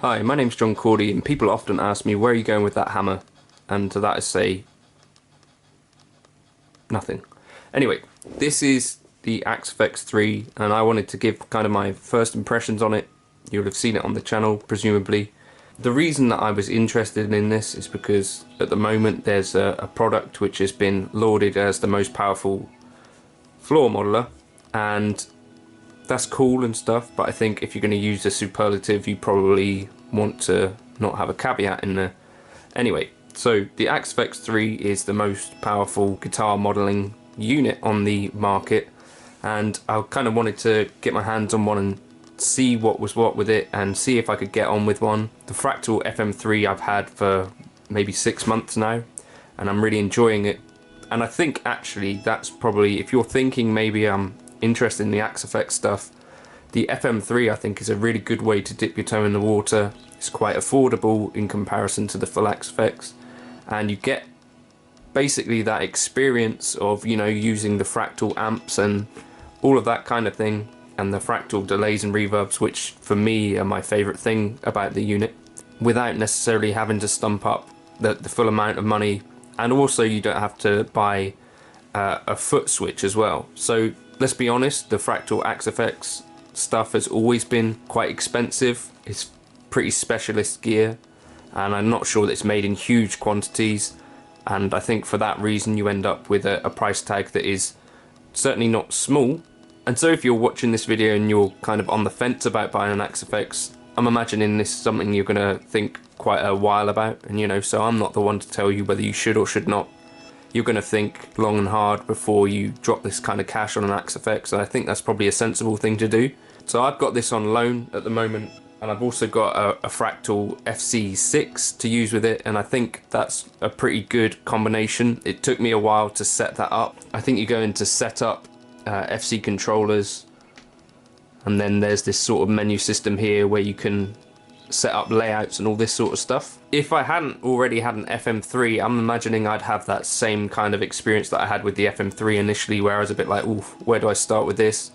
Hi, my name's John Cordy, and people often ask me, where are you going with that hammer? And to that I say, nothing. Anyway, this is the Axe FX3, and I wanted to give kind of my first impressions on it. You'll have seen it on the channel, presumably. The reason that I was interested in this is because at the moment there's a product which has been lauded as the most powerful floor modeler, and that's cool and stuff, but I think if you're going to use a superlative, you probably want to not have a caveat in there. Anyway, so the Axe FX3 is the most powerful guitar modelling unit on the market, and I kind of wanted to get my hands on one and see what was what with it and see if I could get on with one. The Fractal FM3 I've had for maybe 6 months now, and I'm really enjoying it. And I think actually that's probably, if you're thinking maybe I'm interested in the Axe FX stuff, the FM3 I think is a really good way to dip your toe in the water. It's quite affordable in comparison to the full Axe FX, and you get basically that experience of, you know, using the Fractal amps and all of that kind of thing, and the Fractal delays and reverbs, which for me are my favourite thing about the unit, without necessarily having to stump up the full amount of money. And also you don't have to buy a foot switch as well. So let's be honest, the Fractal Axe FX stuff has always been quite expensive. It's pretty specialist gear, and I'm not sure that it's made in huge quantities, and I think for that reason you end up with a price tag that is certainly not small. And so if you're watching this video and you're kind of on the fence about buying an Axe FX, I'm imagining this is something you're going to think quite a while about, and you know, so I'm not the one to tell you whether you should or should not. You're going to think long and hard before you drop this kind of cash on an Axe FX, and I think that's probably a sensible thing to do. So I've got this on loan at the moment, and I've also got a Fractal FC6 to use with it, and I think that's a pretty good combination. It took me a while to set that up. I think you go into setup, FC controllers, and then there's this sort of menu system here where you can set up layouts and all this sort of stuff. If I hadn't already had an FM3, I'm imagining I'd have that same kind of experience that I had with the FM3 initially, where I was a bit like, ooh, where do I start with this?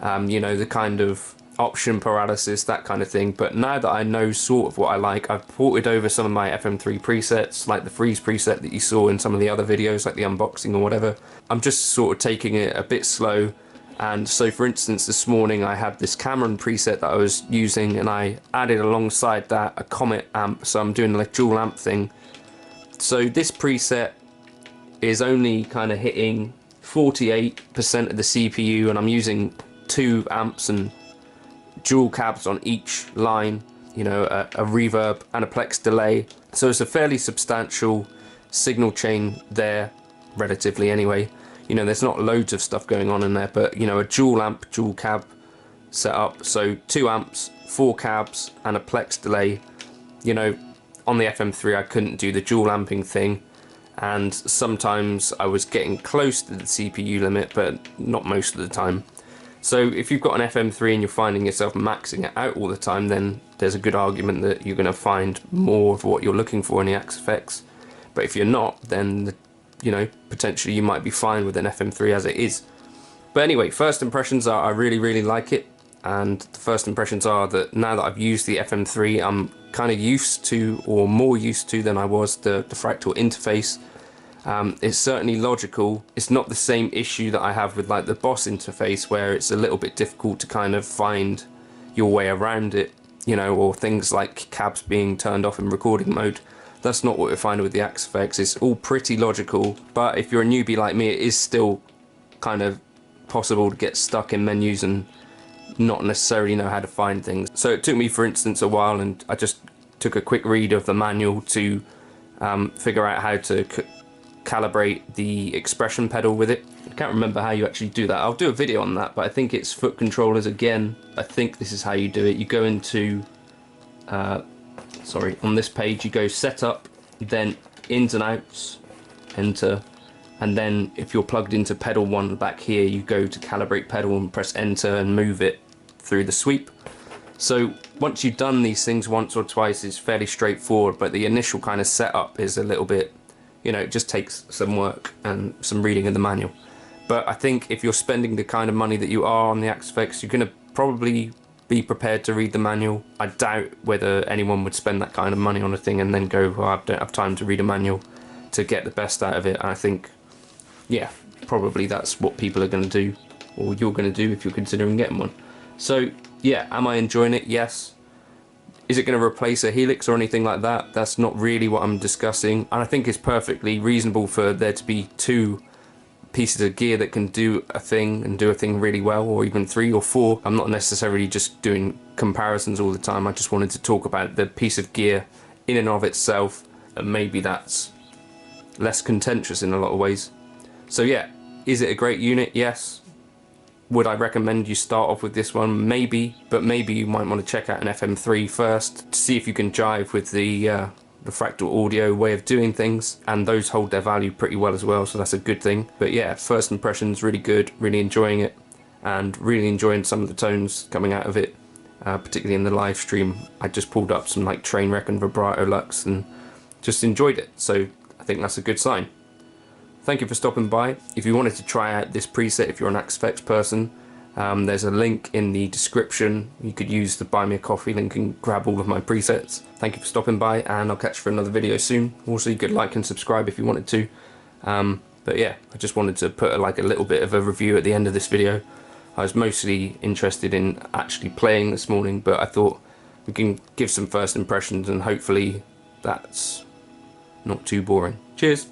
You know, the kind of option paralysis, that kind of thing. But now that I know sort of what I like, I've ported over some of my FM3 presets, like the freeze preset that you saw in some of the other videos, like the unboxing or whatever. I'm just sort of taking it a bit slow. And so for instance, this morning I had this Cameron preset that I was using, and I added alongside that a Comet amp, so I'm doing like dual amp thing. So this preset is only kind of hitting 48% of the CPU, and I'm using 2 amps and dual cabs on each line, you know, a reverb and a plex delay. So it's a fairly substantial signal chain there, relatively anyway. You know, there's not loads of stuff going on in there, but you know, a dual amp, dual cab setup. So 2 amps, 4 cabs, and a plex delay. You know, on the FM3 I couldn't do the dual amping thing, and sometimes I was getting close to the CPU limit, but not most of the time. So if you've got an FM3 and you're finding yourself maxing it out all the time, then there's a good argument that you're going to find more of what you're looking for in the Axe FX. But if you're not, then you know, potentially you might be fine with an FM3 as it is. But anyway, first impressions are I really like it, and the first impressions are that now that I've used the FM3, I'm kind of used to, or more used to than I was, the Fractal interface. It's certainly logical. It's not the same issue that I have with like the Boss interface, where it's a little bit difficult to kind of find your way around it, you know, or things like cabs being turned off in recording mode. That's not what we're finding with the Axe FX. It's all pretty logical, but if you're a newbie like me, it is still kind of possible to get stuck in menus and not necessarily know how to find things. So it took me, for instance, a while, and I just took a quick read of the manual to figure out how to calibrate the expression pedal with it. I can't remember how you actually do that. I'll do a video on that, but I think it's foot controllers again. I think this is how you do it. You go into on this page you go setup, then ins and outs, enter, and then if you're plugged into pedal 1 back here, you go to calibrate pedal and press enter and move it through the sweep. So once you've done these things once or twice, it's fairly straightforward, but the initial kind of setup is a little bit, you know, it just takes some work and some reading of the manual. But I think if you're spending the kind of money that you are on the Axe FX, you're going to probably be prepared to read the manual. I doubt whether anyone would spend that kind of money on a thing and then go, well, I don't have time to read a manual to get the best out of it. And I think, yeah, probably that's what people are going to do, or you're going to do if you're considering getting one. So yeah, am I enjoying it? Yes. Is it going to replace a Helix or anything like that? That's not really what I'm discussing. And I think it's perfectly reasonable for there to be 2 pieces of gear that can do a thing and do a thing really well, or even 3 or 4. I'm not necessarily just doing comparisons all the time. I just wanted to talk about the piece of gear in and of itself, and maybe that's less contentious in a lot of ways. So yeah, is it a great unit? Yes. Would I recommend you start off with this one? Maybe, but maybe you might want to check out an FM3 first to see if you can jive with the fractal audio way of doing things, and those hold their value pretty well as well, so that's a good thing. But yeah, first impressions really good, really enjoying it, and really enjoying some of the tones coming out of it, particularly in the live stream. I just pulled up some like Trainwreck and Vibrato Lux and just enjoyed it, so I think that's a good sign. Thank you for stopping by. If you wanted to try out this preset, if you're an Axe Effects person, there's a link in the description. You could use the Buy Me a Coffee link and grab all of my presets. Thank you for stopping by, and I'll catch you for another video soon. Also, you could like and subscribe if you wanted to. But yeah, I just wanted to put a little bit of a review at the end of this video. I was mostly interested in actually playing this morning, but I thought we can give some first impressions, and hopefully that's not too boring. Cheers!